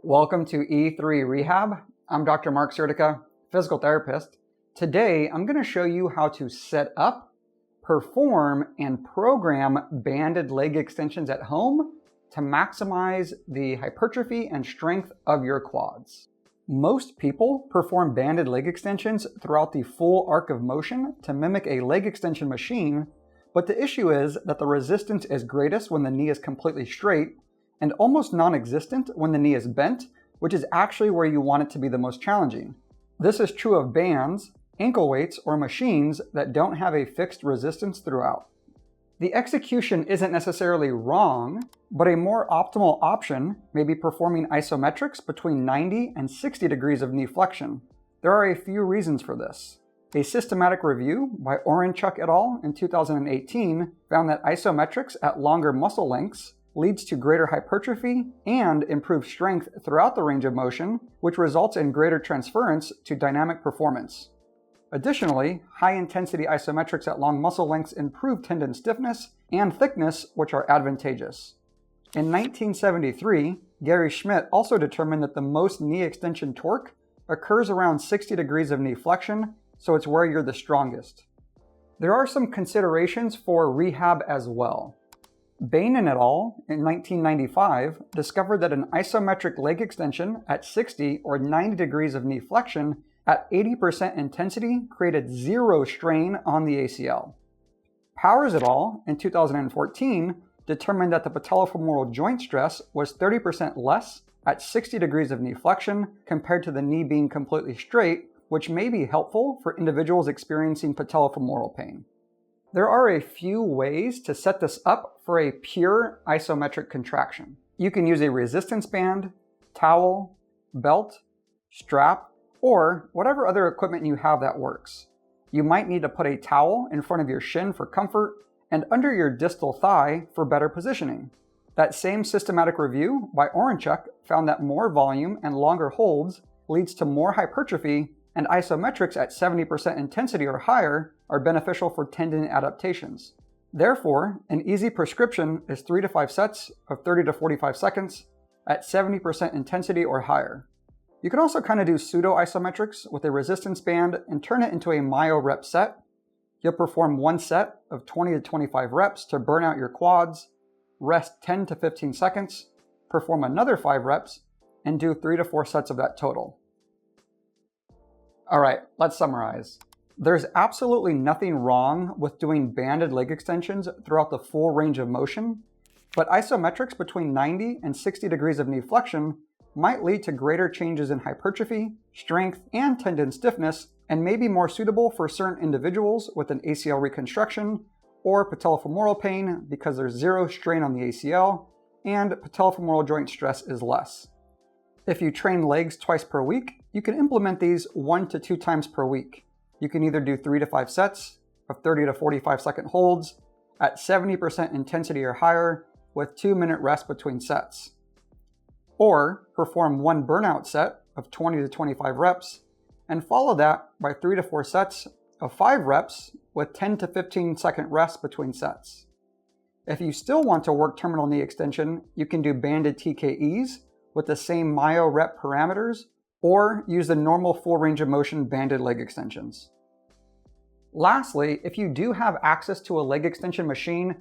Welcome to E3 Rehab. I'm Dr. Mark Sertica, physical therapist. Today, I'm going to show you how to set up, perform, and program banded leg extensions at home to maximize the hypertrophy and strength of your quads. Most people perform banded leg extensions throughout the full arc of motion to mimic a leg extension machine, but the issue is that the resistance is greatest when the knee is completely straight and almost non-existent when the knee is bent, which is actually where you want it to be the most challenging. This is true of bands, ankle weights, or machines that don't have a fixed resistance throughout. The execution isn't necessarily wrong, but a more optimal option may be performing isometrics between 90 and 60 degrees of knee flexion. There are a few reasons for this. A systematic review by Orenchuk et al. In 2018 found that isometrics at longer muscle lengths leads to greater hypertrophy and improved strength throughout the range of motion, which results in greater transference to dynamic performance. Additionally, high-intensity isometrics at long muscle lengths improve tendon stiffness and thickness, which are advantageous. In 1973, Gary Schmidt also determined that the most knee extension torque occurs around 60 degrees of knee flexion, so it's where you're the strongest. There are some considerations for rehab as well. Bain et al. In 1995 discovered that an isometric leg extension at 60 or 90 degrees of knee flexion at 80% intensity created zero strain on the ACL. Powers et al. In 2014 determined that the patellofemoral joint stress was 30% less at 60 degrees of knee flexion compared to the knee being completely straight, which may be helpful for individuals experiencing patellofemoral pain. There are a few ways to set this up for a pure isometric contraction. You can use a resistance band, towel, belt, strap, or whatever other equipment you have that works. You might need to put a towel in front of your shin for comfort and under your distal thigh for better positioning. That same systematic review by Orenchuk found that more volume and longer holds leads to more hypertrophy, and isometrics at 70% intensity or higher are beneficial for tendon adaptations. Therefore, an easy prescription is 3 to 5 sets of 30 to 45 seconds at 70% intensity or higher. You can also kind of do pseudo-isometrics with a resistance band and turn it into a myo rep set. You'll perform one set of 20 to 25 reps to burn out your quads, rest 10 to 15 seconds, perform another 5 reps, and do 3 to 4 sets of that total. All right, let's summarize. There's absolutely nothing wrong with doing banded leg extensions throughout the full range of motion, but isometrics between 90 and 60 degrees of knee flexion might lead to greater changes in hypertrophy, strength, and tendon stiffness, and may be more suitable for certain individuals with an ACL reconstruction or patellofemoral pain because there's zero strain on the ACL and patellofemoral joint stress is less. If you train legs twice per week, you can implement these 1 to 2 times per week. You can either do 3 to 5 sets of 30 to 45 second holds at 70% intensity or higher with 2-minute rest between sets. Or perform one burnout set of 20 to 25 reps and follow that by 3 to 4 sets of 5 reps with 10 to 15 second rest between sets. If you still want to work terminal knee extension, you can do banded TKEs with the same myo rep parameters, or use the normal full range of motion banded leg extensions. Lastly, if you do have access to a leg extension machine,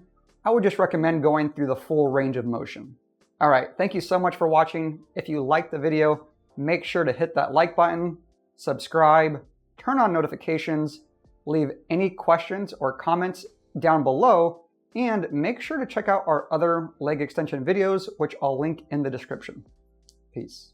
I would just recommend going through the full range of motion. All right, thank you so much for watching. If you liked the video, make sure to hit that like button, subscribe, turn on notifications, leave any questions or comments down below, and make sure to check out our other leg extension videos, which I'll link in the description. Peace.